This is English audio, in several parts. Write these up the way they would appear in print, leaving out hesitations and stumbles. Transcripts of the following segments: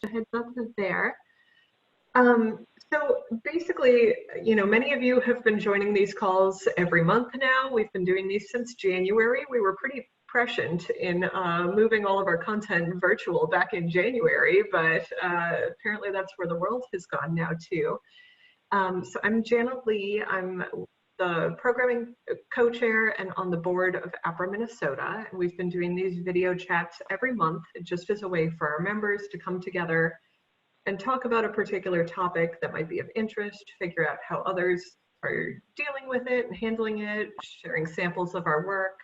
a heads up there. So basically, many of you have been joining these calls every month now. We've been doing these since January. We were pretty prescient in moving all of our content virtual back in January, but apparently that's where the world has gone now too. So I'm Janet Lee. I'm the programming co-chair and on the board of Apra Minnesota. And we've been doing these video chats every month just as a way for our members to come together and talk about a particular topic that might be of interest, figure out how others are dealing with it and handling it, sharing samples of our work.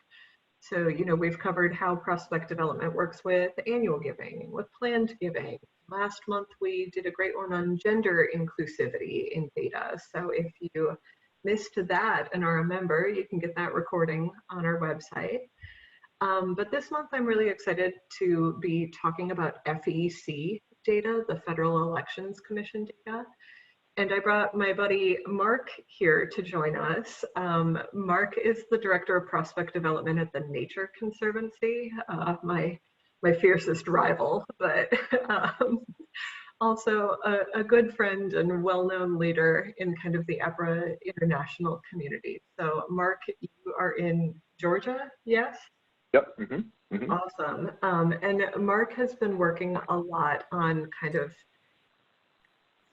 So, we've covered how prospect development works with annual giving, with planned giving. Last month, we did a great one on gender inclusivity in data. So if you missed that and are a member, you can get that recording on our website. But this month, I'm really excited to be talking about FEC data, the Federal Elections Commission data. And I brought my buddy Mark here to join us. Mark is the Director of Prospect Development at the Nature Conservancy, my fiercest rival, but also a good friend and well-known leader in kind of the Apra international community. So Mark, you are in Georgia, yes? Yep. Mm-hmm. Mm-hmm. Awesome. And Mark has been working a lot on kind of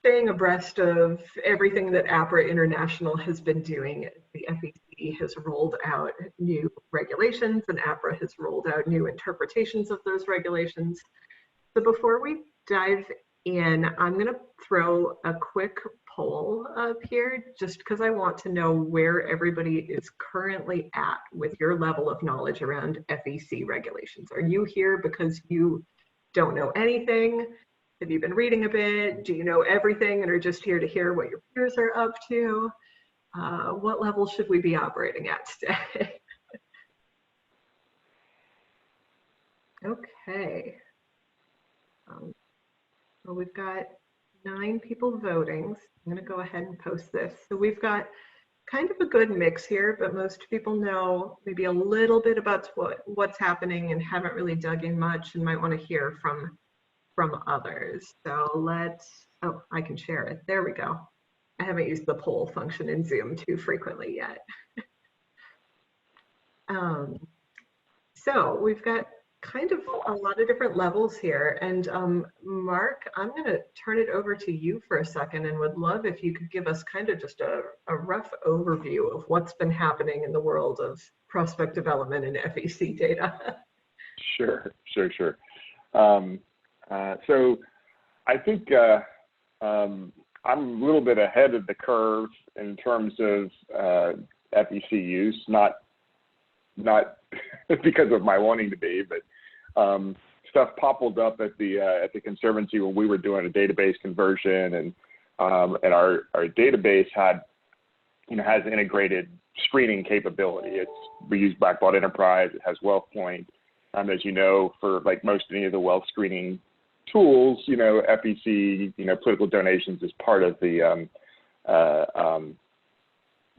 staying abreast of everything that Apra International has been doing. The FEC has rolled out new regulations and Apra has rolled out new interpretations of those regulations. So before we dive in, I'm going to throw a quick poll up here just because I want to know where everybody is currently at with your level of knowledge around FEC regulations. Are you here because you don't know anything? Have you been reading a bit? Do you know everything and are just here to hear what your peers are up to? What level should we be operating at today? Okay. Well, we've got 9 people voting. So I'm going to go ahead and post this. So we've got kind of a good mix here, but most people know maybe a little bit about what's happening and haven't really dug in much and might want to hear from others. So oh, I can share it. There we go. I haven't used the poll function in Zoom too frequently yet. So we've got kind of a lot of different levels here. And Mark, I'm going to turn it over to you for a second and would love if you could give us kind of just a rough overview of what's been happening in the world of prospect development and FEC data. Sure. So I think I'm a little bit ahead of the curve in terms of FEC use, not because of my wanting to be, but stuff poppled up at the Conservancy when we were doing a database conversion, and our database has integrated screening capability. We use Blackbaud Enterprise. It has WealthPoint. As you know, for like most any of the wealth screening tools, FEC, political donations is part of the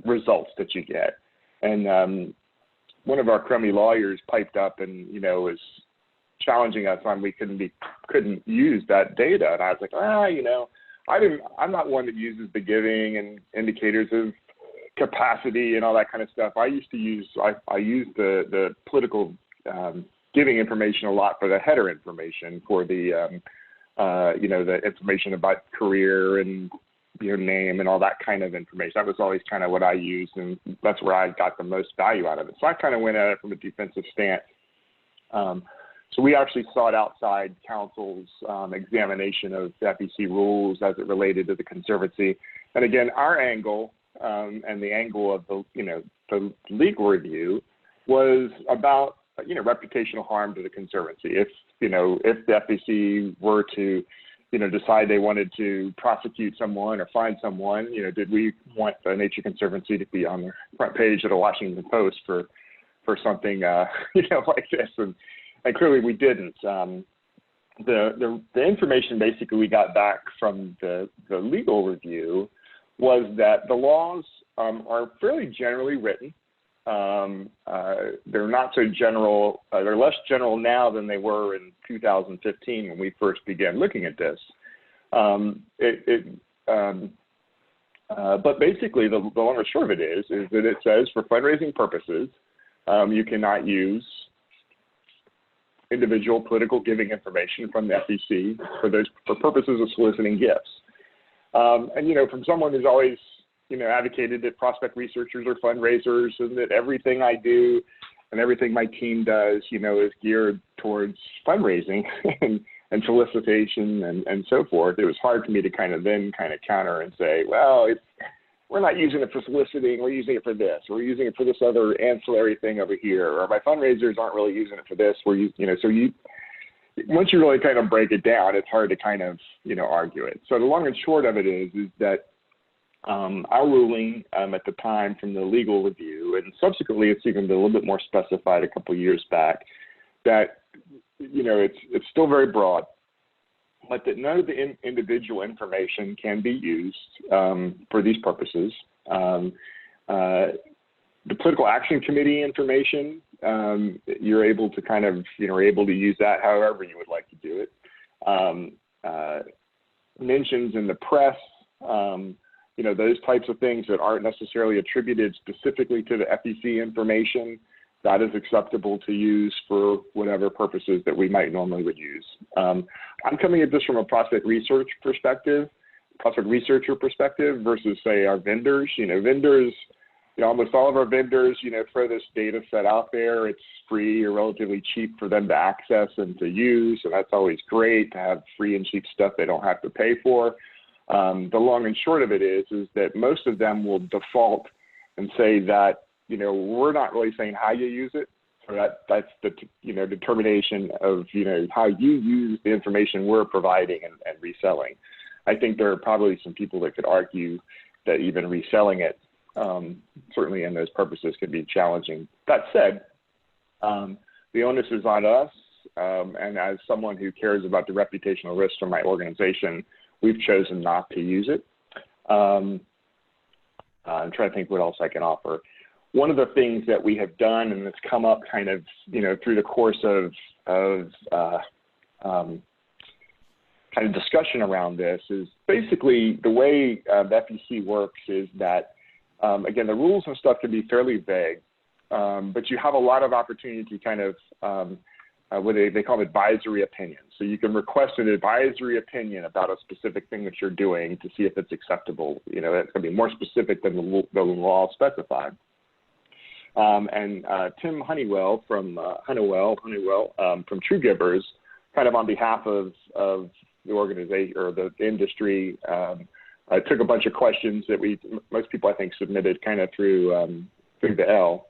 results that you get. And one of our crummy lawyers piped up and, was challenging us on we couldn't use that data. And I was like, I'm not one that uses the giving and indicators of capacity and all that kind of stuff. I used the political giving information a lot for the header information, for the the information about career and your name and all that kind of information. That was always kind of what I used, and that's where I got the most value out of it. So I kind of went at it from a defensive stance. So we actually sought outside counsel's examination of FEC rules as it related to the Conservancy. And again, our angle and the angle of the legal review was about reputational harm to the Conservancy. If the FEC were to decide they wanted to prosecute someone or find someone, did we want the Nature Conservancy to be on the front page of the Washington Post for something like this? And clearly we didn't. The information basically we got back from the legal review was that the laws are fairly generally written. They're not so general. They're less general now than they were in 2015 when we first began looking at this. But basically, the long and short of it is that it says for fundraising purposes, you cannot use individual political giving information from the FEC for purposes of soliciting gifts. And, you know, from someone who's always, you know, advocated that prospect researchers are fundraisers and that everything I do and everything my team does, you know, is geared towards fundraising and solicitation and so forth, it was hard for me to kind of counter and say, well, we're not using it for soliciting, we're using it for this, we're using it for this other ancillary thing over here, or my fundraisers aren't really using it for this, once you really kind of break it down, it's hard to kind of, you know, argue it. So the long and short of it is that our ruling at the time from the legal review, and subsequently it's even been a little bit more specified a couple of years back, that, you know, it's still very broad, but that none of the individual information can be used for these purposes. The political action committee information, you're able to kind of, you know, are able to use that however you would like to do it. Mentions in the press, you know, those types of things that aren't necessarily attributed specifically to the FEC information, that is acceptable to use for whatever purposes that we might normally would use. I'm coming at this from a prospect researcher perspective versus, say, our vendors. You know, vendors, you know, almost all of our vendors, you know, throw this data set out there. It's free or relatively cheap for them to access and to use, and that's always great to have free and cheap stuff they don't have to pay for. The long and short of it is that most of them will default and say that, you know, we're not really saying how you use it. So that's the, you know, determination of, you know, how you use the information we're providing and reselling. I think there are probably some people that could argue that even reselling it, certainly in those purposes, could be challenging. That said, the onus is on us. And as someone who cares about the reputational risks for my organization, we've chosen not to use it. I'm trying to think what else I can offer. One of the things that we have done, and it's come up kind of, you know, through the course of kind of discussion around this, is basically the way the FEC works is that, again, the rules and stuff can be fairly vague, but you have a lot of opportunity to kind of what they call advisory opinion. So you can request an advisory opinion about a specific thing that you're doing to see if it's acceptable. You know, it's going to be more specific than the law specified. And Tim Honeywell from from True Givers, kind of on behalf of the organization or the industry, took a bunch of questions that most people I think submitted kind of through the L,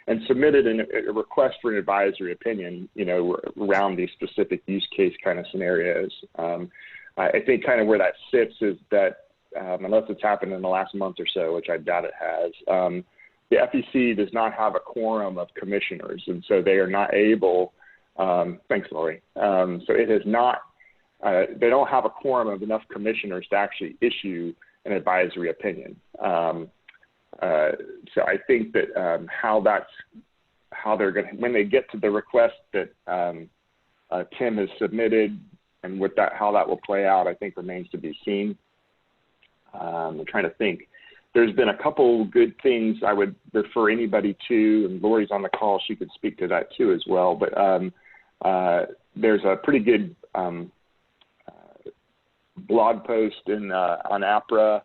and submitted a request for an advisory opinion, you know, around these specific use case kind of scenarios. I think kind of where that sits is that unless it's happened in the last month or so, which I doubt it has, the FEC does not have a quorum of commissioners, and so they are not able, thanks, Lori. So it is not, they don't have a quorum of enough commissioners to actually issue an advisory opinion. So I think that how they're going to, when they get to the request that Tim has submitted and how that will play out, I think remains to be seen. I'm trying to think. There's been a couple good things I would refer anybody to, and Lori's on the call, she could speak to that too as well, but there's a pretty good blog post on Apra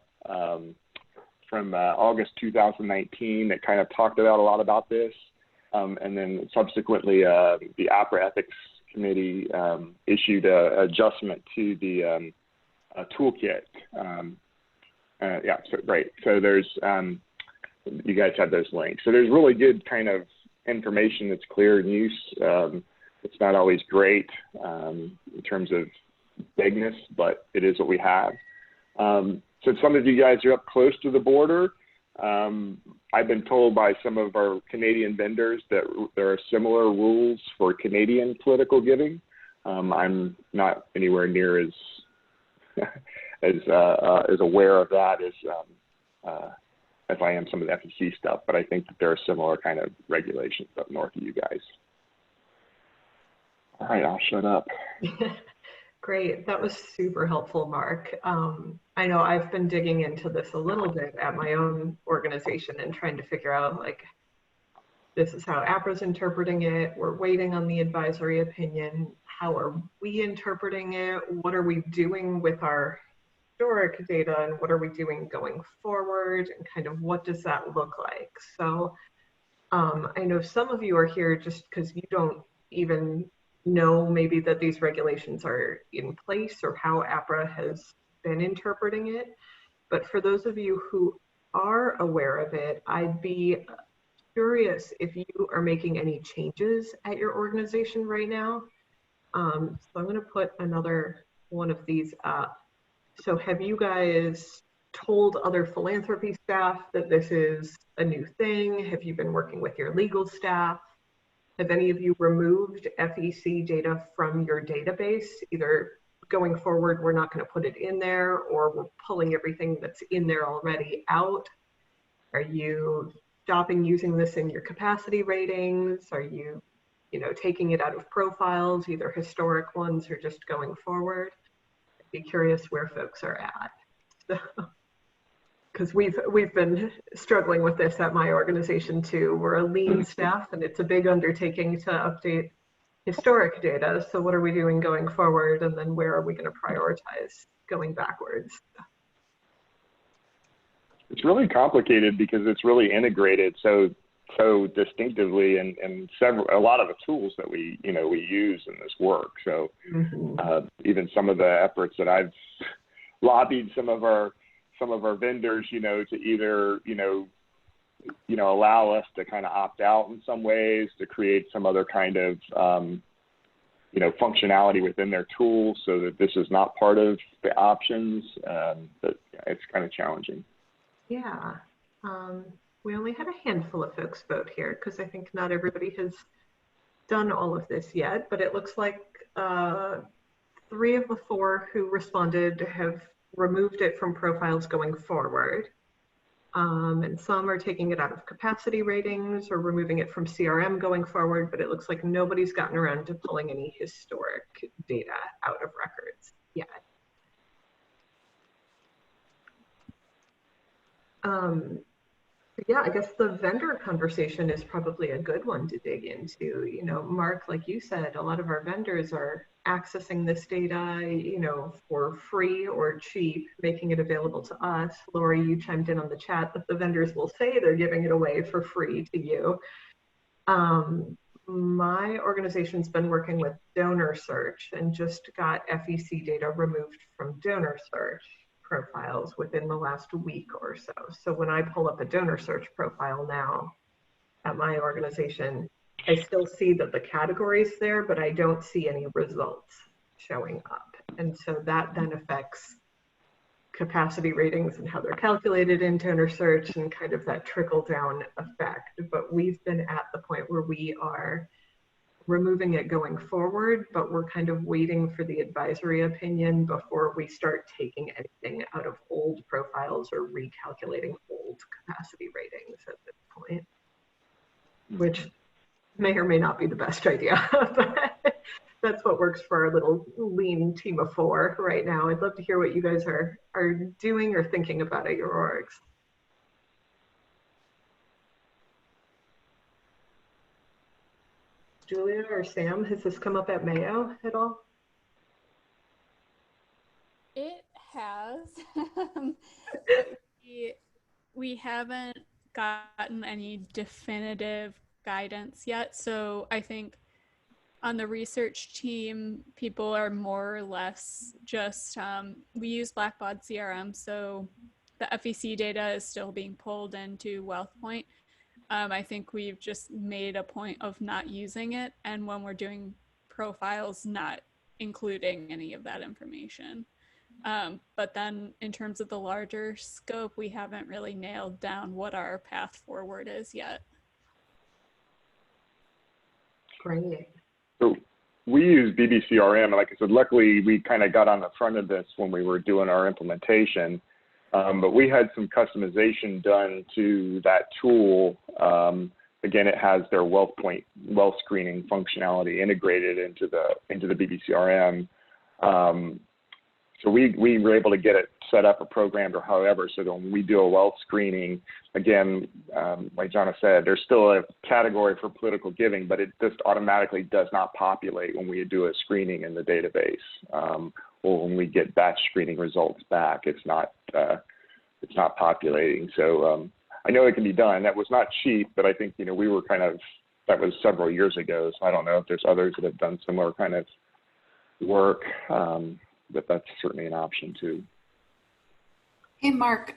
from August 2019 that kind of talked about a lot about this, and then subsequently the Apra Ethics Committee issued an adjustment to the toolkit. Yeah, so great. So there's, you guys have those links. So there's really good kind of information that's clear in use. It's not always great in terms of vagueness, but it is what we have. Since some of you guys are up close to the border, I've been told by some of our Canadian vendors that there are similar rules for Canadian political giving. I'm not anywhere near as aware of that as I am some of the FEC stuff, but I think that there are similar kind of regulations up north of you guys. All right, I'll shut up. Great, that was super helpful, Mark. I know I've been digging into this a little bit at my own organization and trying to figure out, like, this is how APRA's interpreting it. We're waiting on the advisory opinion. How are we interpreting it? What are we doing with our historic data, and what are we doing going forward? And kind of what does that look like? So I know some of you are here just because you don't even know maybe that these regulations are in place or how APRA has been interpreting it. But for those of you who are aware of it, I'd be curious if you are making any changes at your organization right now. So I'm going to put another one of these up. So have you guys told other philanthropy staff that this is a new thing? Have you been working with your legal staff? Have any of you removed FEC data from your database? Either going forward, we're not going to put it in there, or we're pulling everything that's in there already out. Are you stopping using this in your capacity ratings? Are you, taking it out of profiles, either historic ones or just going forward? I'd be curious where folks are at. Because we've been struggling with this at my organization too. We're a lean staff, and it's a big undertaking to update historic data. So what are we doing going forward? And then where are we going to prioritize going backwards? It's really complicated because it's really integrated so distinctively in a lot of the tools that we use in this work. So even some of the efforts that I've lobbied some of our vendors, to either allow us to kind of opt out in some ways, to create some other kind of functionality within their tools so that this is not part of the options. But it's kind of challenging. Yeah, we only had a handful of folks vote here because I think not everybody has done all of this yet, but it looks like 3 of the 4 who responded have removed it from profiles going forward. And some are taking it out of capacity ratings or removing it from CRM going forward, but it looks like nobody's gotten around to pulling any historic data out of records yet. Yeah, I guess the vendor conversation is probably a good one to dig into. Mark, like you said, a lot of our vendors are accessing this data, for free or cheap, making it available to us. Lori, you chimed in on the chat that the vendors will say they're giving it away for free to you. My organization's been working with donor search and just got FEC data removed from donor search profiles within the last week or so. So when I pull up a donor search profile now at my organization, I still see that the category's there, but I don't see any results showing up. And so that then affects capacity ratings and how they're calculated in donor search and kind of that trickle down effect. But we've been at the point where we are removing it going forward, but we're kind of waiting for the advisory opinion before we start taking anything out of old profiles or recalculating old capacity ratings at this point, which may or may not be the best idea, but that's what works for our little lean team of 4 right now. I'd love to hear what you guys are doing or thinking about at your orgs. Julia or Sam, has this come up at Mayo at all? It has. we haven't gotten any definitive guidance yet. So I think on the research team, people are more or less just, we use Blackbaud CRM. So the FEC data is still being pulled into WealthPoint. I think we've just made a point of not using it, and when we're doing profiles, not including any of that information. But then in terms of the larger scope, we haven't really nailed down what our path forward is yet. Great. So we use BBCRM, and like I said, luckily we kind of got on the front of this when we were doing our implementation. But we had some customization done to that tool. Again, it has their wealth screening functionality integrated into the BBCRM. So we were able to get it set up or programmed or however, so that when we do a wealth screening, again, like Jonna said, there's still a category for political giving, but it just automatically does not populate when we do a screening in the database. Or when we get batch screening results back, it's not populating. So I know it can be done. That was not cheap, but I think, you know, we were that was several years ago. So I don't know if there's others that have done similar kind of work, but that's certainly an option too. Hey, Mark,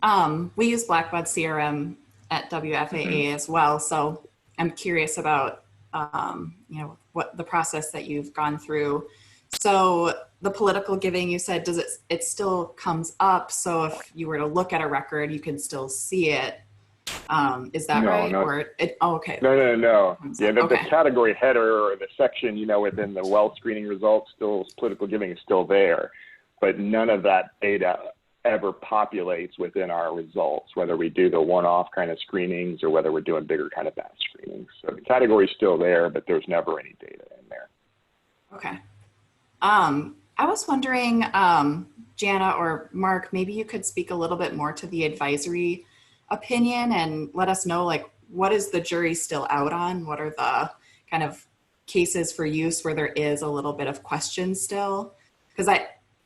we use Blackbaud CRM at WFAA as well. So I'm curious about, you know, what the process that you've gone through. So the political giving, you said, it still comes up. So if you were to look at a record, you can still see it. Is that right? No. Or okay. No. Yeah, the Okay. category header or the section, you know, within the wealth screening results, still political giving is still there, but none of that data ever populates within our results, whether we do the one-off kind of screenings or whether we're doing bigger kind of batch screenings. So the category is still there, but there's never any data in there. Okay. I was wondering, Jana or Mark, maybe you could speak a little bit more to the advisory opinion and let us know, like, what is the jury still out on? What are the kind of cases for use where there is a little bit of question still? Because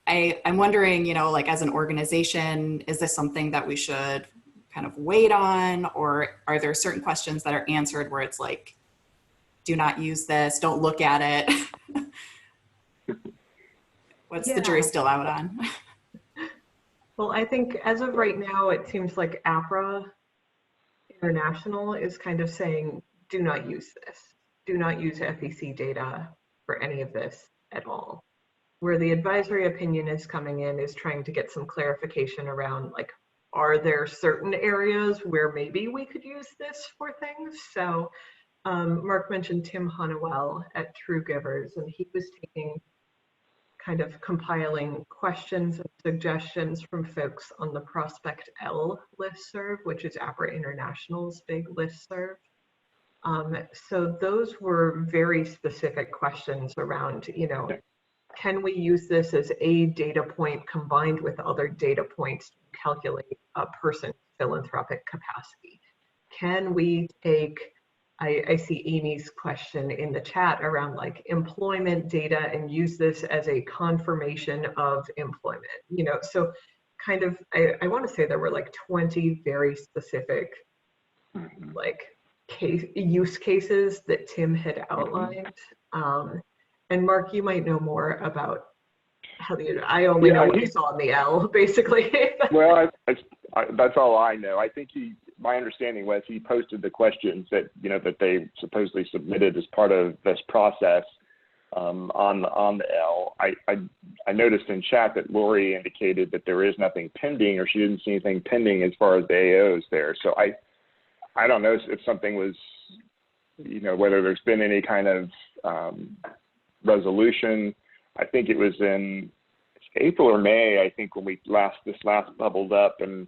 I'm wondering, you know, like, as an organization, is this something that we should kind of wait on, or are there certain questions that are answered where it's like, do not use this, don't look at it? What's the jury still out on? Well, I think as of right now, it seems like Apra International is kind of saying, do not use this. Do not use FEC data for any of this at all. Where the advisory opinion is coming in is trying to get some clarification around, like, are there certain areas where maybe we could use this for things? So Mark mentioned Tim Honeywell at True Givers, and he was taking kind of compiling questions and suggestions from folks on the Prospect L listserv, which is Apra International's big listserv. So those were very specific questions around, you know, can we use this as a data point combined with other data points to calculate a person's philanthropic capacity? Can we take, I see Amy's question in the chat around, like, employment data and use this as a confirmation of employment, you know? So kind of, I want to say there were like 20 very specific, like, use cases that Tim had outlined. And Mark, you might know more about how I only know what you saw on the L, basically. Well, that's all I know. I think my understanding was he posted the questions that, you know, that they supposedly submitted as part of this process on the L. I noticed in chat that Lori indicated that there is nothing pending, or she didn't see anything pending as far as the AOs there. So I don't know if something was, you know, whether there's been any kind of resolution. I think it was in April or May, I think, when this last bubbled up, and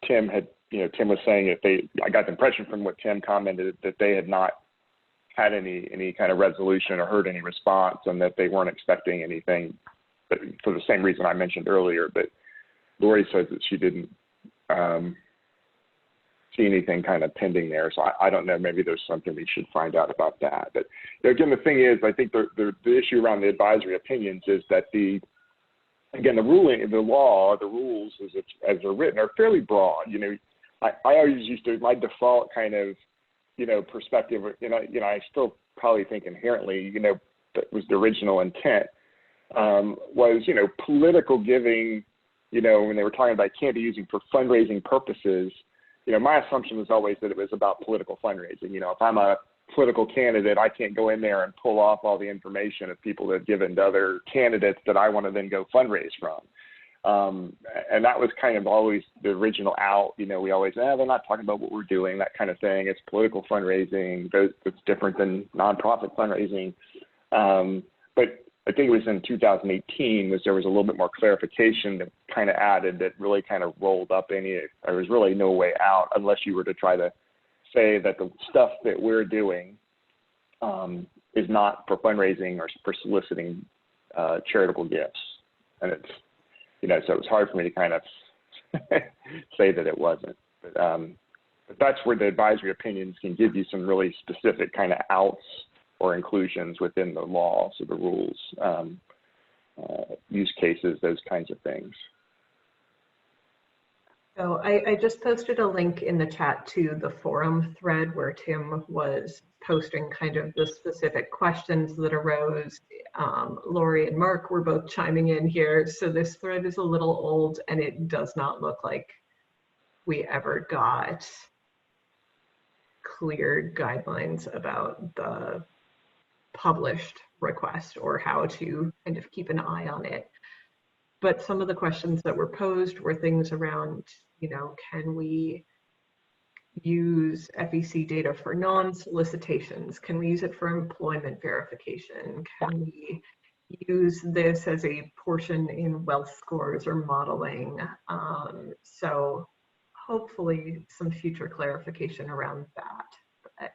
Tim had, you know, Tim was saying that I got the impression from what Tim commented that they had not had any kind of resolution or heard any response, and that they weren't expecting anything, but for the same reason I mentioned earlier. But Lori says that she didn't see anything kind of pending there. So I don't know, maybe there's something we should find out about that. But, you know, again, the thing is, I think the issue around the advisory opinions is that the rules as they're written are fairly broad. You know, I always used to, my default kind of, you know, perspective, you know, I still probably think inherently, you know, that was the original intent, was, you know, political giving, you know, when they were talking about can't be using for fundraising purposes, you know, my assumption was always that it was about political fundraising. You know, if I'm a political candidate, I can't go in there and pull off all the information of people that have given to other candidates that I want to then go fundraise from. And that was kind of always the original out. You know, we always, they're not talking about what we're doing, that kind of thing. It's political fundraising. It's different than nonprofit fundraising. But I think it was in 2018, there was a little bit more clarification that kind of added, that really kind of rolled up there was really no way out unless you were to try to say that the stuff that we're doing is not for fundraising or for soliciting charitable gifts. And it's, so it was hard for me to kind of say that it wasn't. But that's where the advisory opinions can give you some really specific kind of outs or inclusions within the law, so the rules, use cases, those kinds of things. So I just posted a link in the chat to the forum thread where Tim was posting kind of the specific questions that arose. Lori and Mark were both chiming in here. So this thread is a little old and it does not look like we ever got clear guidelines about the published request or how to kind of keep an eye on it. But some of the questions that were posed were things around, can we use FEC data for non-solicitations? Can we use it for employment verification? Can we use this as a portion in wealth scores or modeling? So hopefully some future clarification around that.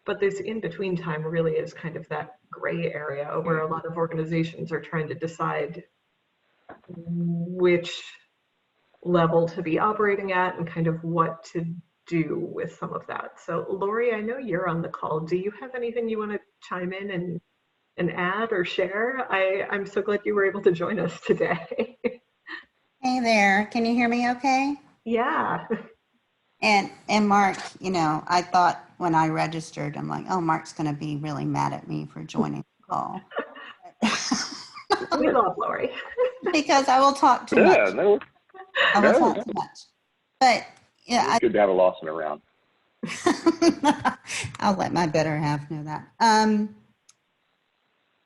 But this in-between time really is kind of that gray area where a lot of organizations are trying to decide which level to be operating at and kind of what to do with some of that. So Lori, I know you're on the call. Do you have anything you want to chime in and add or share? I'm so glad you were able to join us today. Hey there, can you hear me okay? Yeah. And Mark, I thought when I registered, I'm like, oh, Mark's going to be really mad at me for joining the call. We love Lori. Because I will talk too much. No, I will talk too much. But yeah, it's good to have a Lawson around. I'll let my better half know that.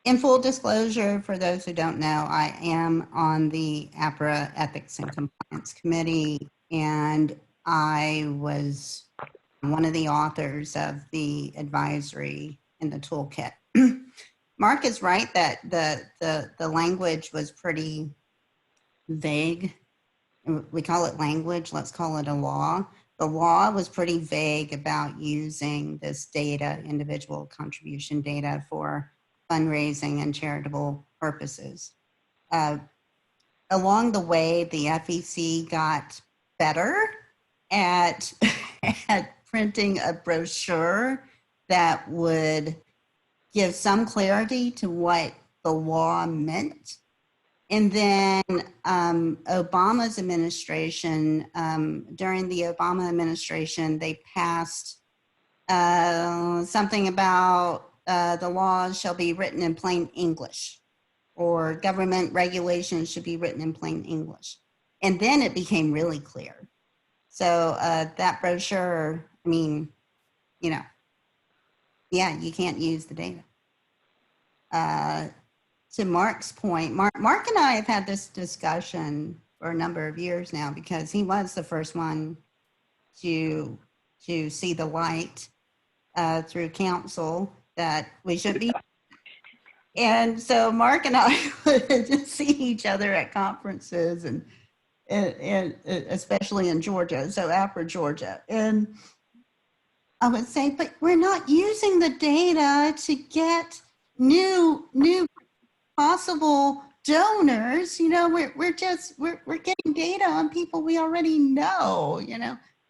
In full disclosure, for those who don't know, I am on the APRA Ethics and Compliance Committee, and I was one of the authors of the advisory in the toolkit. Mark is right that the language was pretty vague. We call it language, let's call it a law. The law was pretty vague about using this data, individual contribution data, for fundraising and charitable purposes. Along the way, the FEC got better at printing a brochure that would give some clarity to what the law meant. And then Obama's administration, during the Obama administration, they passed something about the laws shall be written in plain English, or government regulations should be written in plain English. And then it became really clear. So that brochure, I mean, yeah, you can't use the data. To Mark's point, Mark and I have had this discussion for a number of years now, because he was the first one to see the light through council that we should be. And so Mark and I would see each other at conferences and especially in Georgia, so Apra, Georgia. And I would say, but we're not using the data to get new possible donors. We're getting data on people we already know.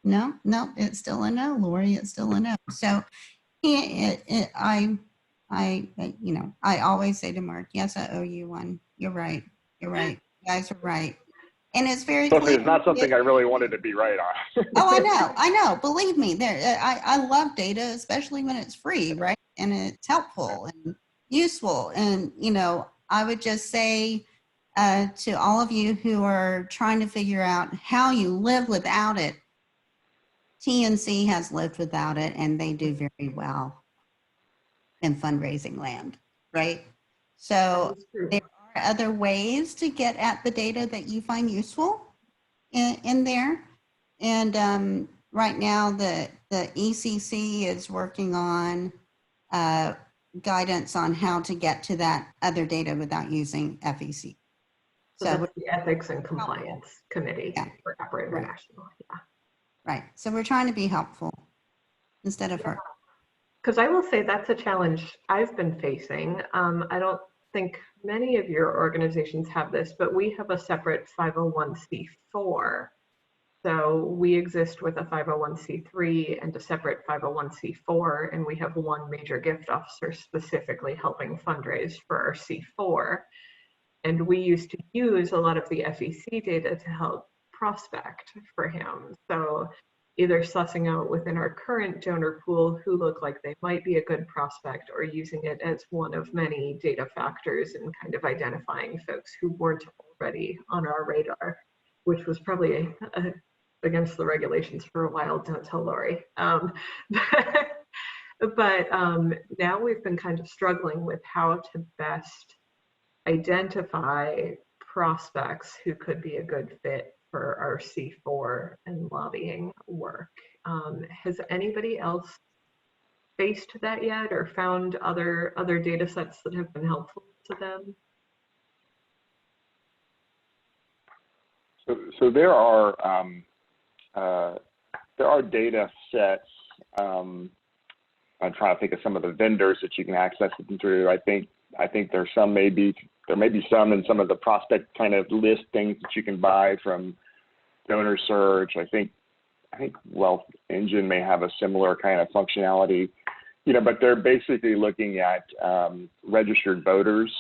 No, it's still a no, Lori. It's still a no. So I always say to Mark, yes, I owe you one. You're right. You guys are right. And it's very clear. It's not something I really wanted to be right on. Oh, I know. Believe me, I love data, especially when it's free, right? And it's helpful and useful. And, I would just say to all of you who are trying to figure out how you live without it, TNC has lived without it, and they do very well in fundraising land, right? So there are other ways to get at the data that you find useful in there. And right now the ECC is working on guidance on how to get to that other data without using FEC. So that's the Ethics and Compliance Committee for Apra Right. International. Yeah. Right. So we're trying to be helpful instead of hurt. Because I will say that's a challenge I've been facing. I don't think many of your organizations have this, but we have a separate 501c4. So we exist with a 501c3 and a separate 501c4, and we have one major gift officer specifically helping fundraise for our C4. And we used to use a lot of the FEC data to help prospect for him. So either sussing out within our current donor pool who look like they might be a good prospect, or using it as one of many data factors and kind of identifying folks who weren't already on our radar, which was probably against the regulations for a while, don't tell Lori. But now we've been kind of struggling with how to best identify prospects who could be a good fit for our C4 and lobbying work. Has anybody else faced that yet, or found other data sets that have been helpful to them? So there are data sets. I'm trying to think of some of the vendors that you can access them through. I think there's some, there may be some in some of the prospect kind of list things that you can buy from Donor Search. I think Wealth Engine may have a similar kind of functionality, but they're basically looking at registered voters,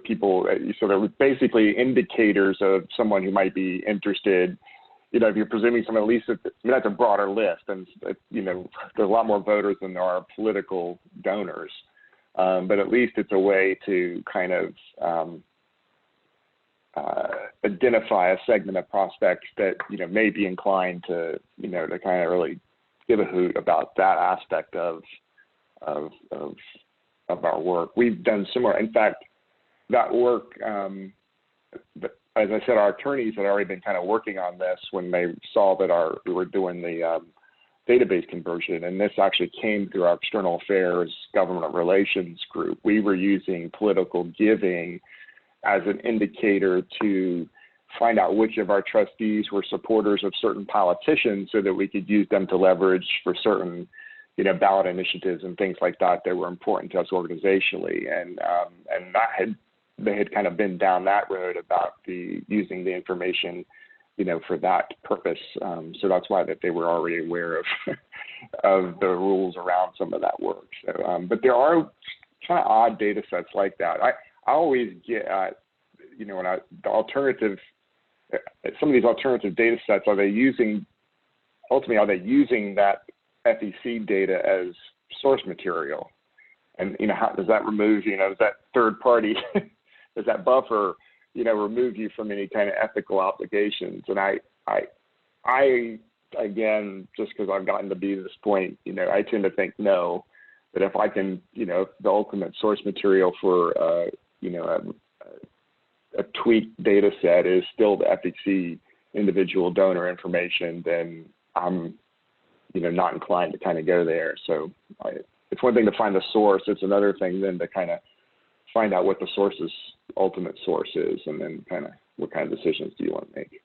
people. So they're basically indicators of someone who might be interested. If you're presuming someone, at least that's a broader list, and there's a lot more voters than there are political donors. But at least it's a way to kind of identify a segment of prospects that may be inclined to to kind of really give a hoot about that aspect of our work. We've done similar. In fact, that work, as I said, our attorneys had already been kind of working on this when they saw that we were doing the database conversion, and this actually came through our external affairs government relations group. We were using political giving as an indicator to find out which of our trustees were supporters of certain politicians, so that we could use them to leverage for certain ballot initiatives and things like that that were important to us organizationally. And they had kind of been down that road about using the information for that purpose. So that's why that they were already aware of the rules around some of that work. So, but there are kind of odd data sets like that. I always get at, the alternative, some of these alternative data sets, are they using that FEC data as source material? And, how does that remove, does that third party, does that buffer, remove you from any kind of ethical obligations? And I again, just because I've gotten to be to this point, I tend to think no, that if I can, the ultimate source material for, a tweaked data set is still the FEC individual donor information, then I'm, not inclined to kind of go there. So it's one thing to find the source. It's another thing then to kind of find out what the source's ultimate source is, and then kind of what kind of decisions do you want to make.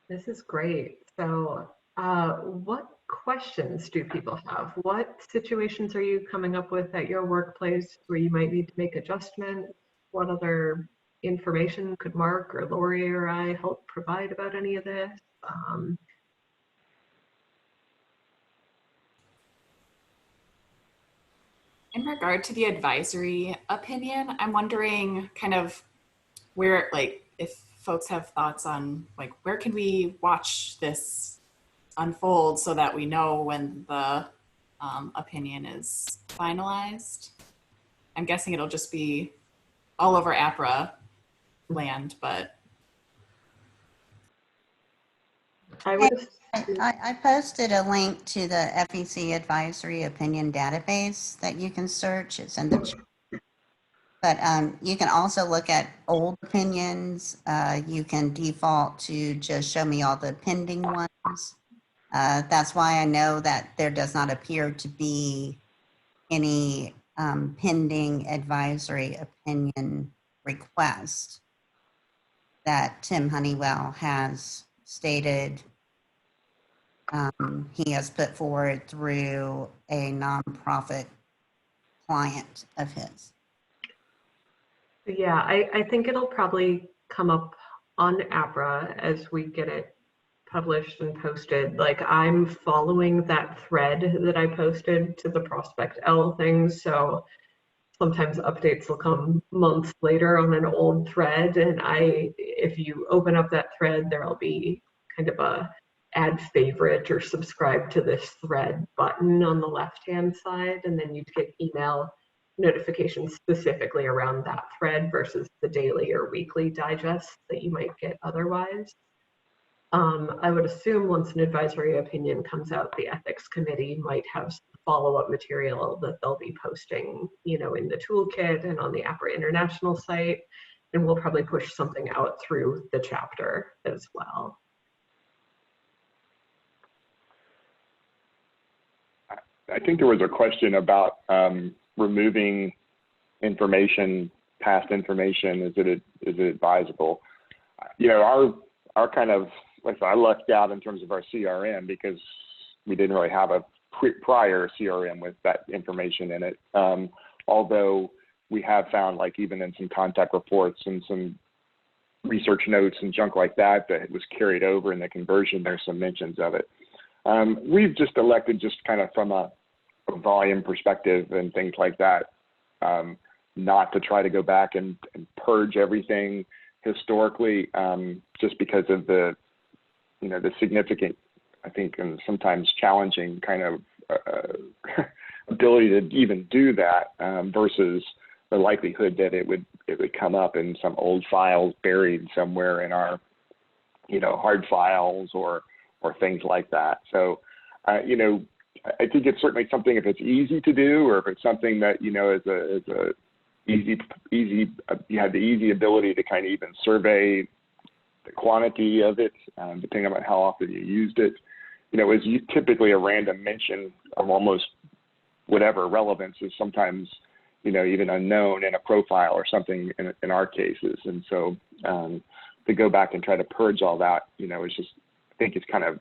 This is great. So what questions do people have? What situations are you coming up with at your workplace where you might need to make adjustments? What other information could Mark or Lori or I help provide about any of this? In regard to the advisory opinion, I'm wondering kind of where, if folks have thoughts on where can we watch this unfold so that we know when the opinion is finalized. I'm guessing it'll just be all over APRA land, but. I posted a link to the FEC advisory opinion database that you can search. It's in the chat. But you can also look at old opinions. You can default to just show me all the pending ones. That's why I know that there does not appear to be any pending advisory opinion request that Tim Honeywell has stated he has put forward through a nonprofit client of his. Yeah, I think it'll probably come up on APRA as we get it published and posted. Like, I'm following that thread that I posted to the Prospect L thing, so sometimes updates will come months later on an old thread, and if you open up that thread, there'll be kind of a add favorite or subscribe to this thread button on the left-hand side, and then you'd get email notifications specifically around that thread versus the daily or weekly digests that you might get otherwise. I would assume once an advisory opinion comes out, the ethics committee might have follow-up material that they'll be posting, in the toolkit and on the Apra International site, and we'll probably push something out through the chapter as well. I think there was a question about removing information, past information. Is it advisable? Our kind of, like I lucked out in terms of our CRM because we didn't really have a prior CRM with that information in it. Although we have found, like, even in some contact reports and some research notes and junk like that, that it was carried over in the conversion. There's some mentions of it. We've just elected, just kind of from a volume perspective and things like that, not to try to go back and purge everything historically, just because of the significant, I think, and sometimes challenging kind of ability to even do that, versus the likelihood that it would come up in some old files buried somewhere in our, hard files or things like that. So, I think it's certainly something, if it's easy to do, or if it's something that, is a easy, you have the easy ability to kind of even survey the quantity of it, depending on how often you used it. Is typically a random mention of almost whatever relevance is sometimes, even unknown in a profile or something in our cases. And so to go back and try to purge all that, is just, I think it's kind of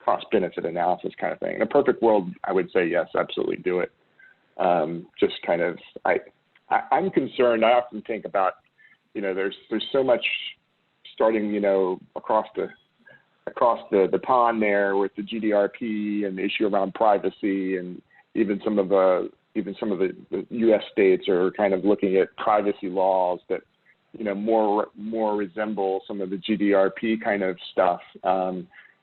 cost-benefit analysis kind of thing. In a perfect world, I would say yes, absolutely do it. Just kind of, I'm concerned. I often think about, there's so much starting, across the pond there with the GDRP and the issue around privacy, and even some of the U.S. states are kind of looking at privacy laws that, more resemble some of the GDRP kind of stuff.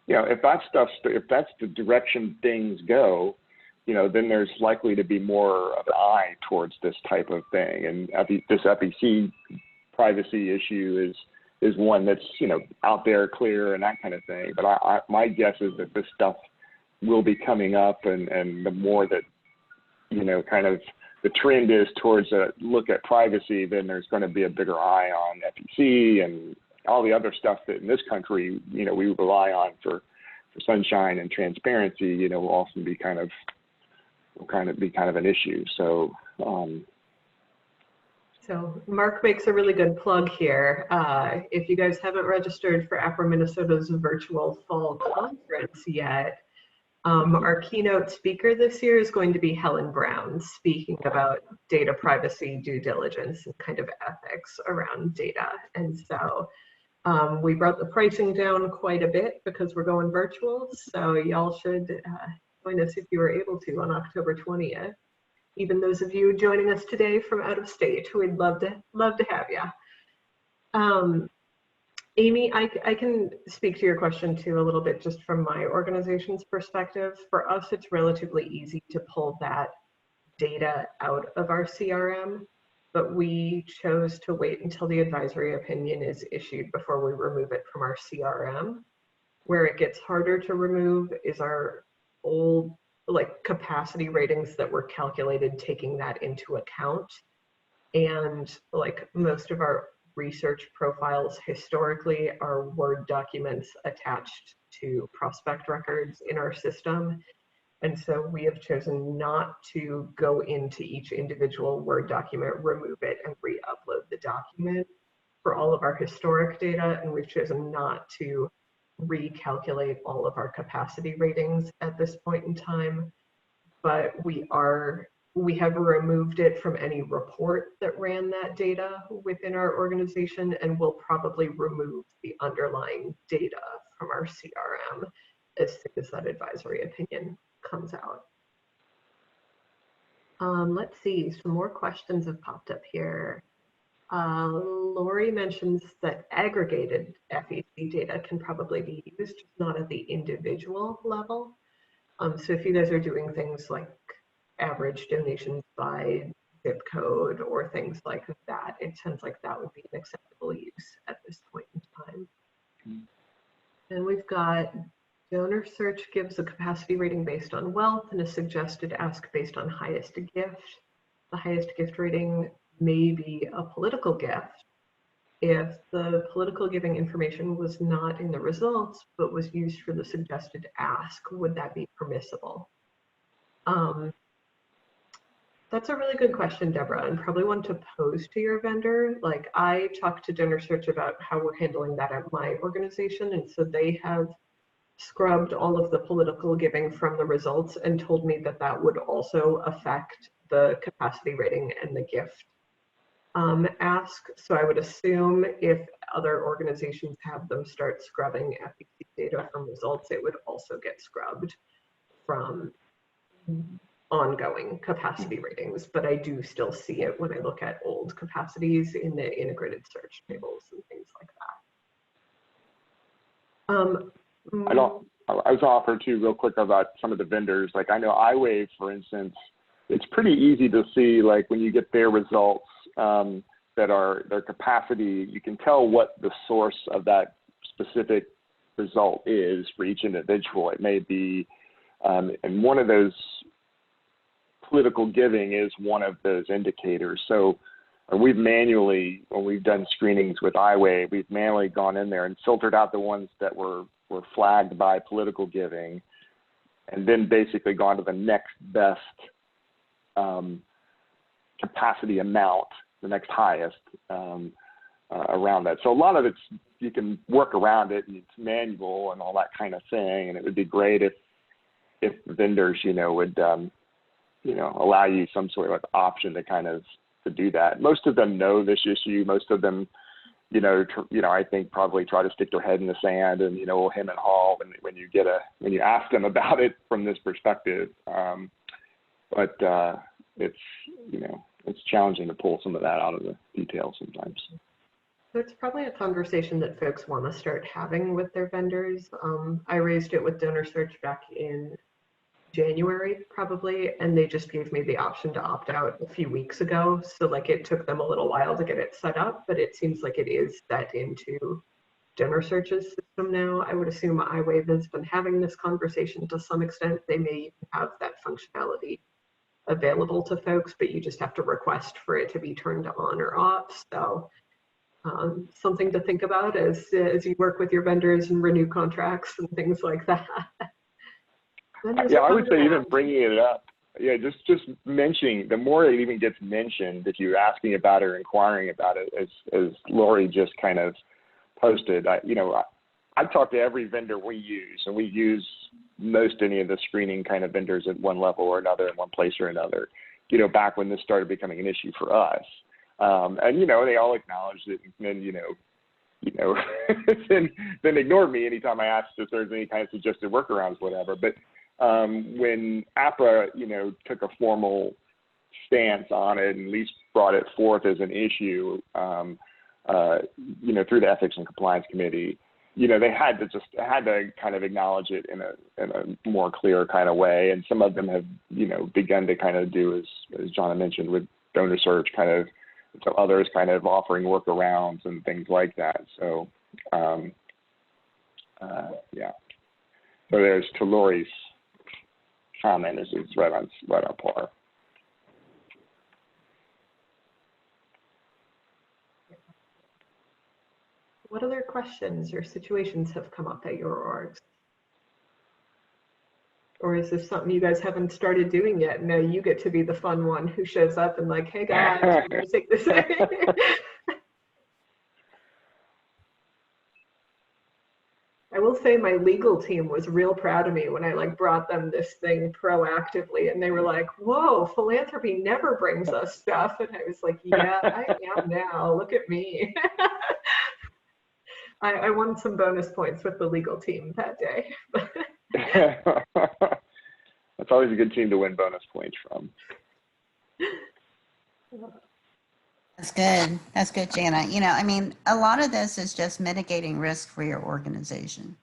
If that's the direction things go, then there's likely to be more of an eye towards this type of thing. And this FEC privacy issue is one that's, out there, clear, and that kind of thing. But my guess is that this stuff will be coming up, and the more that, kind of the trend is towards a look at privacy, then there's going to be a bigger eye on FEC and all the other stuff that in this country, we rely on for sunshine and transparency, will also be kind of an issue. So, So Mark makes a really good plug here. If you guys haven't registered for Apra Minnesota's virtual fall conference yet, our keynote speaker this year is going to be Helen Brown, speaking about data privacy, due diligence, and kind of ethics around data. And so we brought the pricing down quite a bit because we're going virtual. So y'all should join us if you are able to on October 20th. Even those of you joining us today from out of state, we'd love to have you. Amy, I can speak to your question too a little bit just from my organization's perspective. For us, it's relatively easy to pull that data out of our CRM, but we chose to wait until the advisory opinion is issued before we remove it from our CRM. Where it gets harder to remove is our old capacity ratings that were calculated taking that into account. And most of our research profiles historically are Word documents attached to prospect records in our system. And so we have chosen not to go into each individual Word document, remove it, and re-upload the document for all of our historic data. And we've chosen not to recalculate all of our capacity ratings at this point in time. But we have removed it from any report that ran that data within our organization, and we'll probably remove the underlying data from our CRM as soon as that advisory opinion comes out. Let's see, some more questions have popped up here. Lori mentions that aggregated FEC data can probably be used, not at the individual level. So if you guys are doing things like average donations by zip code or things like that, it sounds like that would be an acceptable use at this point in time. And we've got donor search gives a capacity rating based on wealth and a suggested ask based on highest gift. The highest gift rating may be a political gift. If the political giving information was not in the results, but was used for the suggested ask, would that be permissible? That's a really good question, Deborah, and probably one to pose to your vendor. Like, I talked to Donor Search about how we're handling that at my organization, and so they have scrubbed all of the political giving from the results and told me that that would also affect the capacity rating and the gift ask. So I would assume if other organizations have them start scrubbing FEC data from results, it would also get scrubbed from ongoing capacity ratings. But I do still see it when I look at old capacities in the integrated search tables and things like that. I was offered to real quick about some of the vendors. Like, I know iWave, for instance, it's pretty easy to see, like, when you get their results that are their capacity, you can tell what the source of that specific result is for each individual. It may be, and one of those, political giving is one of those indicators. So we've manually, when we've done screenings with iWave, we've manually gone in there and filtered out the ones that were flagged by political giving, and then basically gone to the next best capacity amount, the next highest around that. So a lot of it's, you can work around it, and it's manual and all that kind of thing. And it would be great if vendors, would, allow you some sort of like option to kind of to do that. Most of them know this issue. Most of them, I think probably try to stick their head in the sand and, hem and haw when you ask them about it from this perspective. But it's challenging to pull some of that out of the details sometimes. So it's probably a conversation that folks want to start having with their vendors. I raised it with Donor Search back in January probably, and they just gave me the option to opt out a few weeks ago. So like, it took them a little while to get it set up, but it seems like it is set into Donor Search's system now. I would assume iWave has been having this conversation to some extent. They may have that functionality available to folks, but you just have to request for it to be turned on or off. So something to think about as you work with your vendors and renew contracts and things like that. Yeah, I would say even bringing it up, just mentioning, the more it even gets mentioned, if you're asking about it or inquiring about it, as Lori just kind of posted, I've talked to every vendor we use, and we use most any of the screening kind of vendors at one level or another, in one place or another, back when this started becoming an issue for us. And, they all acknowledged it, and then, then ignored me anytime I asked if there's any kind of suggested workarounds, whatever. But when APRA, took a formal stance on it and at least brought it forth as an issue, through the Ethics and Compliance Committee, they had to kind of acknowledge it in a more clear kind of way. And some of them have, begun to kind of do, as Jonna mentioned, with Donor Search, kind of, so others kind of offering workarounds and things like that. So, yeah. So there's, to Lori's comment, is right on par. What other questions or situations have come up at your orgs? Or is this something you guys haven't started doing yet? No, you get to be the fun one who shows up and like, hey guys, we're gonna take this. I will say my legal team was real proud of me when I like brought them this thing proactively, and they were like, whoa, philanthropy never brings us stuff. And I was like, yeah, I am now, look at me. I won some bonus points with the legal team that day. That's always a good team to win bonus points from. That's good. That's good, Jana. You know, I mean, a lot of this is just mitigating risk for your organization.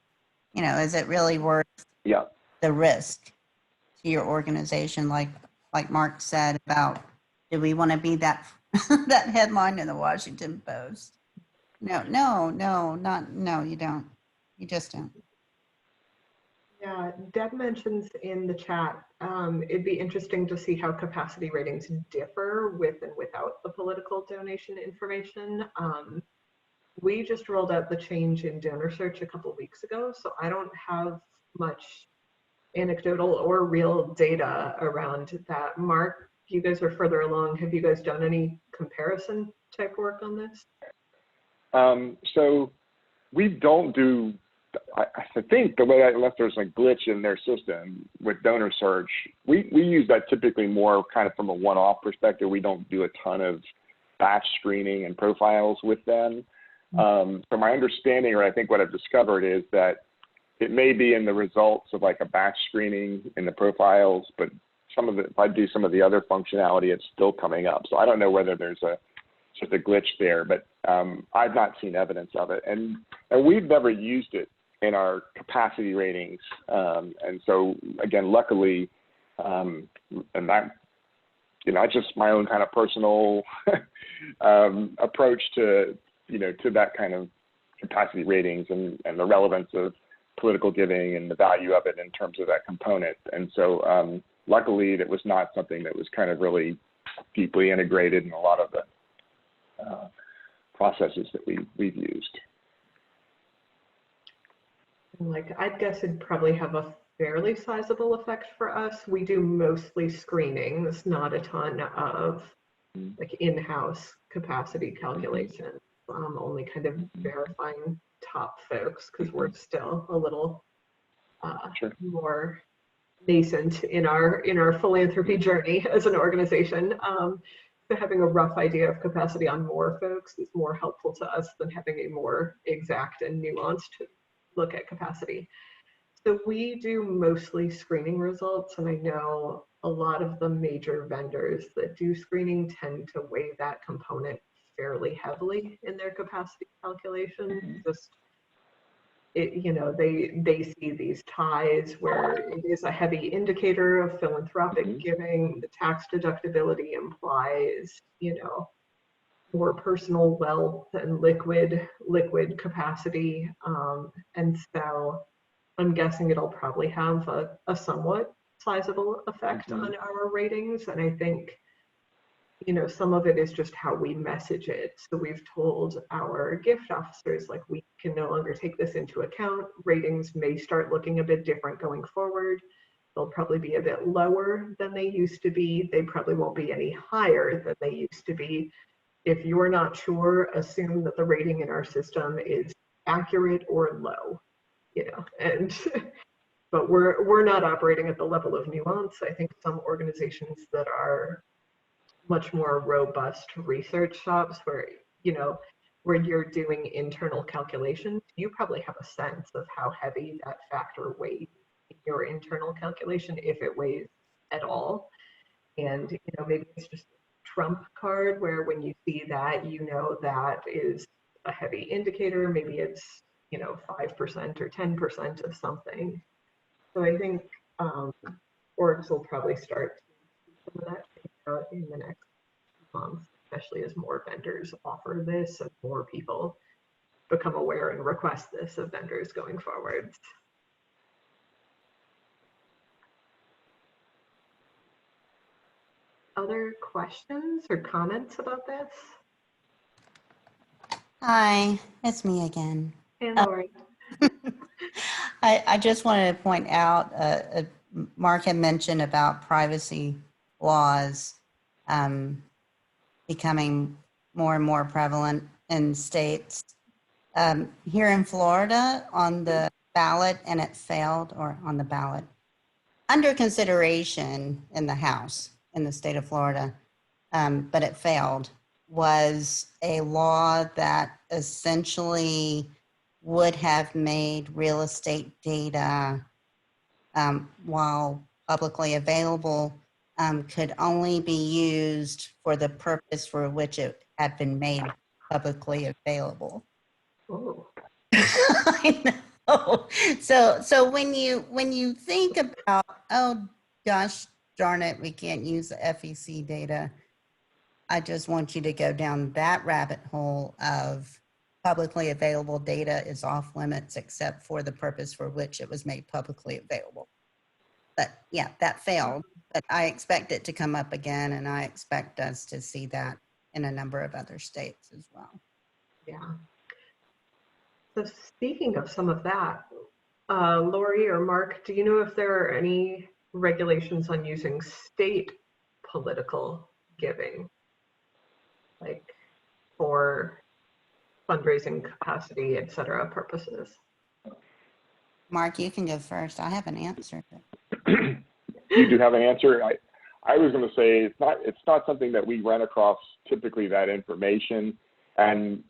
You know, is it really worth the risk to your organization? Like Mark said about, do we want to be that that headline in the Washington Post? No, you don't. You just don't. Yeah, Deb mentions in the chat, it'd be interesting to see how capacity ratings differ with and without the political donation information. We just rolled out the change in donor search a couple of weeks ago, so I don't have much anecdotal or real data around that. Mark, you guys are further along. Have you guys done any comparison type work on this? So we don't do, I think the way, unless there's a glitch in their system with donor search, we use that typically more kind of from a one-off perspective. We don't do a ton of batch screening and profiles with them. So my understanding, or I think what I've discovered, is that it may be in the results of like a batch screening in the profiles, but if I do some of the other functionality, it's still coming up. So I don't know whether there's just a glitch there, but I've not seen evidence of it. And we've never used it in our capacity ratings. And so again, luckily, and that, it's just my own kind of personal approach to, to that kind of capacity ratings and the relevance of political giving and the value of it in terms of that component. And so luckily it was not something that was kind of really deeply integrated in a lot of the processes that we've used. Like, I'd guess it'd probably have a fairly sizable effect for us. We do mostly screenings, not a ton of like in-house capacity calculations. Only kind of verifying top folks because we're still a little more nascent in our philanthropy journey as an organization. So having a rough idea of capacity on more folks is more helpful to us than having a more exact and nuanced look at capacity. So we do mostly screening results, and I know a lot of the major vendors that do screening tend to weigh that component fairly heavily in their capacity calculation. Just they see these ties where it is a heavy indicator of philanthropic giving. The tax deductibility implies, more personal wealth and liquid capacity. And so I'm guessing it'll probably have a somewhat sizable effect on our ratings. And I think, some of it is just how we message it. So we've told our gift officers, like, we can no longer take this into account. Ratings may start looking a bit different going forward. They'll probably be a bit lower than they used to be. They probably won't be any higher than they used to be. If you're not sure, assume that the rating in our system is accurate or low, and but we're not operating at the level of nuance. I think some organizations that are much more robust research shops where you're doing internal calculations, you probably have a sense of how heavy that factor weighs in your internal calculation, if it weighs at all. And maybe it's just a trump card where when you see that, that is a heavy indicator. Maybe it's 5% or 10% of something. So I think orgs will probably start to see some of that out in the next month, especially as more vendors offer this and more people become aware and request this of vendors going forward. Other questions or comments about this? Hi, it's me again. And Lori. I just wanted to point out, Mark had mentioned about privacy laws becoming more and more prevalent in states. Here in Florida, on the ballot, and it failed, or on the ballot, under consideration in the House in the state of Florida, but it failed, was a law that essentially would have made real estate data, while publicly available, could only be used for the purpose for which it had been made publicly available. Oh. I know. So when you think about, oh gosh darn it, we can't use the FEC data, I just want you to go down that rabbit hole of publicly available data is off limits except for the purpose for which it was made publicly available. But yeah, that failed. But I expect it to come up again, and I expect us to see that in a number of other states as well. Yeah. So speaking of some of that, Lori or Mark, do you know if there are any regulations on using state political giving, like for fundraising capacity, et cetera, purposes? Mark, you can go first. I haven't answered it. You do have an answer. I was going to say it's not something that we run across typically, that information. And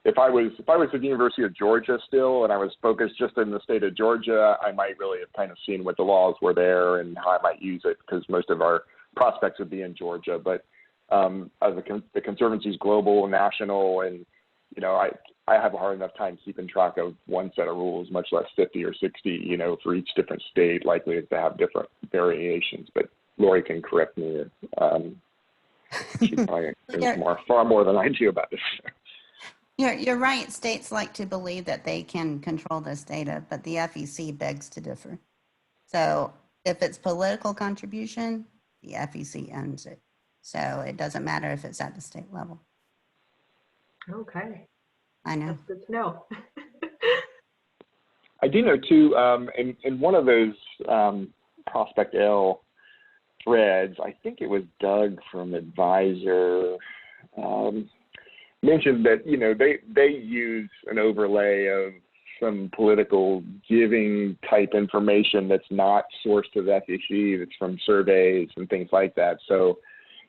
if I was at the University of Georgia still, and I was focused just in the state of Georgia, I might really have kind of seen what the laws were there and how I might use it, because most of our prospects would be in Georgia. But as the Conservancy is global and national, and I have a hard enough time keeping track of one set of rules, much less 50 or 60, for each different state, likely to have different variations. But Lori can correct me. She probably knows far more than I do about this. You're right. States like to believe that they can control this data, but the FEC begs to differ. So if it's political contribution, the FEC owns it. So it doesn't matter if it's at the state level. Okay. I know. That's good to know. I do know too, in one of those Prospect L threads, I think it was Doug from Advisor, mentioned that they use an overlay of some political giving type information that's not sourced to the FEC, that's from surveys and things like that. So,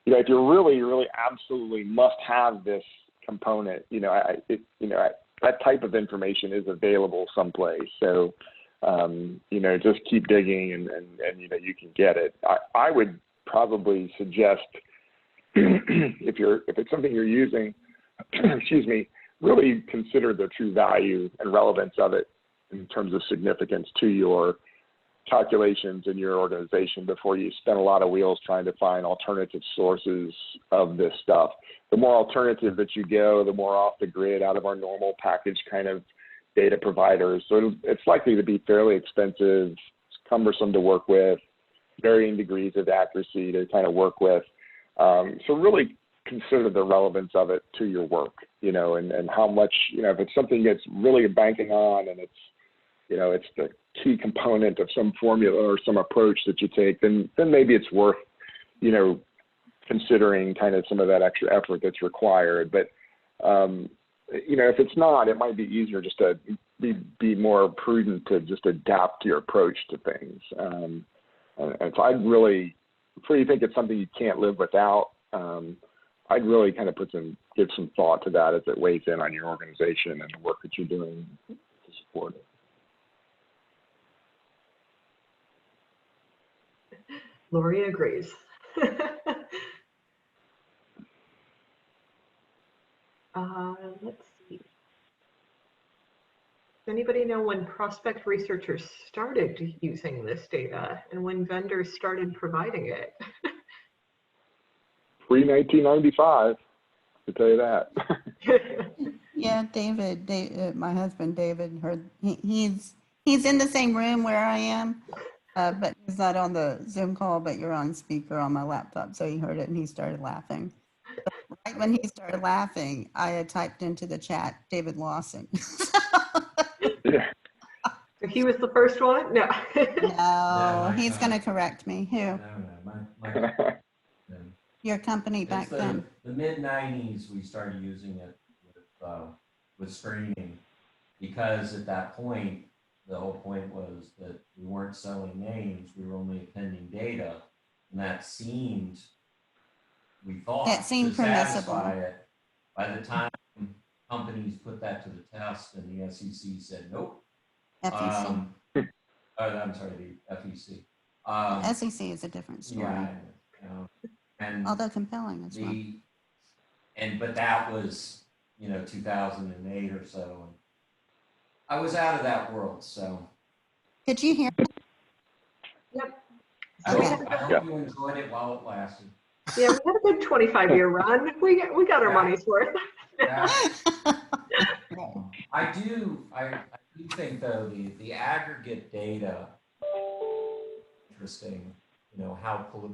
if you really absolutely must have this component, that type of information is available someplace. So, just keep digging and you can get it. I would probably suggest if it's something you're using, excuse me, really consider the true value and relevance of it in terms of significance to your calculations in your organization before you spend a lot of wheels trying to find alternative sources of this stuff. The more alternative that you go, the more off the grid, out of our normal package kind of data providers. So it's likely to be fairly expensive, cumbersome to work with, varying degrees of accuracy to kind of work with. So really consider the relevance of it to your work, and how much, if it's something that's really banking on and it's the key component of some formula or some approach that you take, then maybe it's worth, considering kind of some of that extra effort that's required. But, if it's not, it might be easier just to be more prudent to just adapt your approach to things. And so I'd really, before you think it's something you can't live without, I'd really kind of give some thought to that as it weighs in on your organization and the work that you're doing to support it. Lori agrees. Let's see. Does anybody know when prospect researchers started using this data and when vendors started providing it? Pre-1995, to tell you that. Yeah, David, my husband, David, he's in the same room where I am, but he's not on the Zoom call, but you're on speaker on my laptop. So he heard it and he started laughing. But when he started laughing, I had typed into the chat David Lawson. Yeah. So he was the first one? No. No, he's going to correct me. Who? No, my Your company back then? The mid-90s, we started using it with screening, because at that point, the whole point was that we weren't selling names, we were only appending data, and that seemed, we thought, That seemed to satisfy permissible. it. By the time companies put that to the test and the SEC said, nope. FEC. I'm sorry, the FEC. SEC is a different story, Yeah, and although compelling as well. But that was, 2008 or so. And I was out of that world, so. Did you hear? Yep. I Okay. hope you enjoyed it while it lasted. Yeah, we had a good 25-year run. We got our Yeah. money's worth. Yeah. I do think, though, the aggregate data, interesting,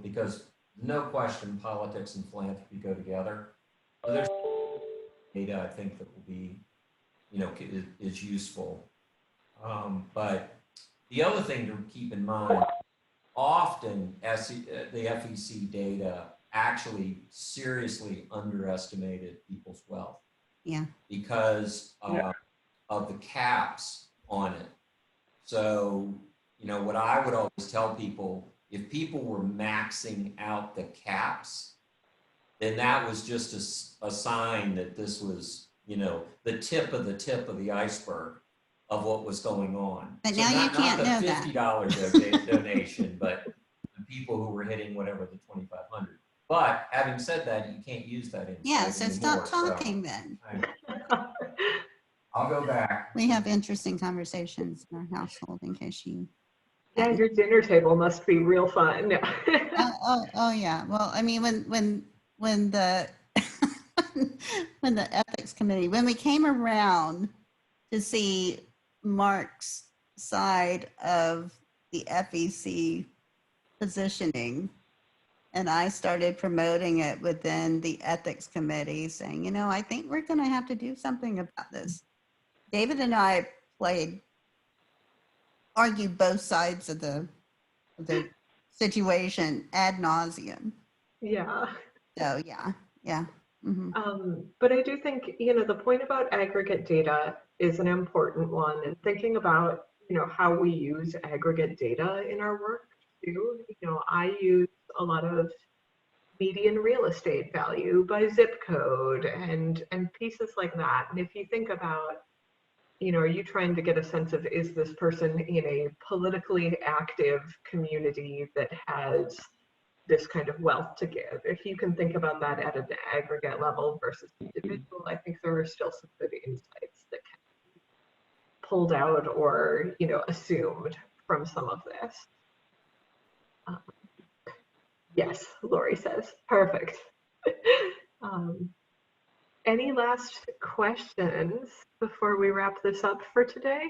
because no question politics and philanthropy go together. So there's data, I think, that will be, is useful. But the other thing to keep in mind, often the FEC data actually seriously underestimated people's wealth. Yeah. Because of the caps on it. So, what I would always tell people, if people were maxing out the caps, then that was just a sign that this was, the tip of the iceberg of what was going on. But so now you can't know not the $50 donation, but the people who were hitting whatever the 2,500. But having said that, you can't use that insight Yeah, so anymore, stop talking then. I'll go back. We have interesting conversations in our household, in case you. Yeah, your dinner table must be real fun. No. Oh yeah. Well, I mean, when the when the ethics committee, when we came around to see Mark's side of the FEC positioning, and I started promoting it within the ethics committee, saying, I think we're going to have to do something about this. David and I argued both sides of the situation ad nauseum. Yeah. So yeah. Mm-hmm. But I do think, the point about aggregate data is an important one, and thinking about, how we use aggregate data in our work too. I use a lot of median real estate value by zip code and pieces like that. And if you think about, are you trying to get a sense of, is this person in a politically active community that has this kind of wealth to give? If you can think about that at an aggregate level versus individual, I think there are still some good insights that can be pulled out or, assumed from some of this. Yes, Lori says, perfect. Any last questions before we wrap this up for today?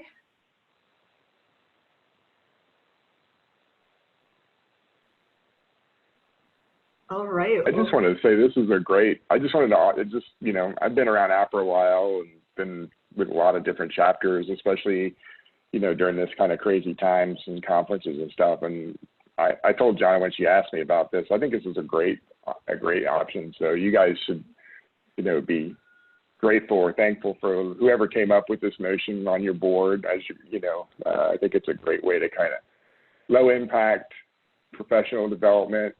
All right. I just wanted to say this is I just wanted to, I've been around Apra a while and been with a lot of different chapters, especially, during this kind of crazy times and conferences and stuff. And I told John when she asked me about this, I think this is a great option. So you guys should, be grateful or thankful for whoever came up with this notion on your board. As I think it's a great way to kind of low impact professional development,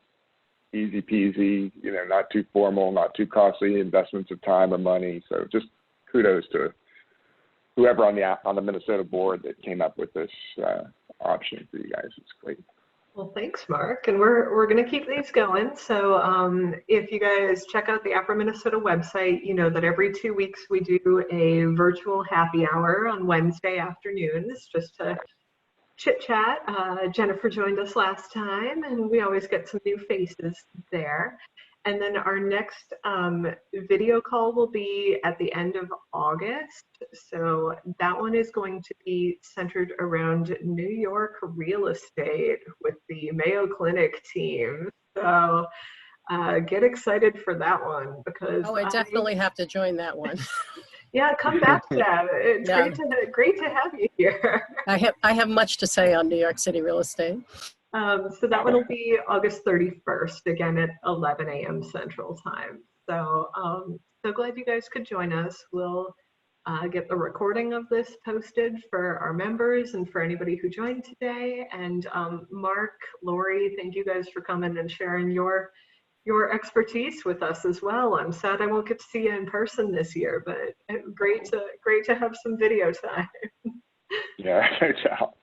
easy peasy, not too formal, not too costly investments of time or money. So just kudos to whoever on the Minnesota board that came up with this option for you guys. It's great. Well, thanks, Mark. And we're going to keep these going. So if you guys check out the Apra Minnesota website, you know that every 2 weeks we do a virtual happy hour on Wednesday afternoons just to chit chat. Jennifer joined us last time, and we always get some new faces there. And then our next video call will be at the end of August. So that one is going to be centered around New York real estate with the Mayo Clinic team. So get excited for that one because Oh, I definitely have to join that one. yeah, come back, Deb. It's Yeah. great to have you here. I have much to say on New York City real estate. So that one will be August 31st, again at 11 a.m. Central Time. So so glad you guys could join us. We'll get the recording of this posted for our members and for anybody who joined today. And Mark, Lori, thank you guys for coming and sharing your expertise with us as well. I'm sad I won't get to see you in person this year, but great to have some video time. Yeah, ciao.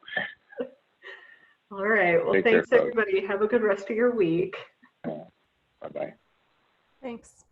All right. Well, Take thanks care, everybody. Have a good rest of your week. Bye-bye. Thanks.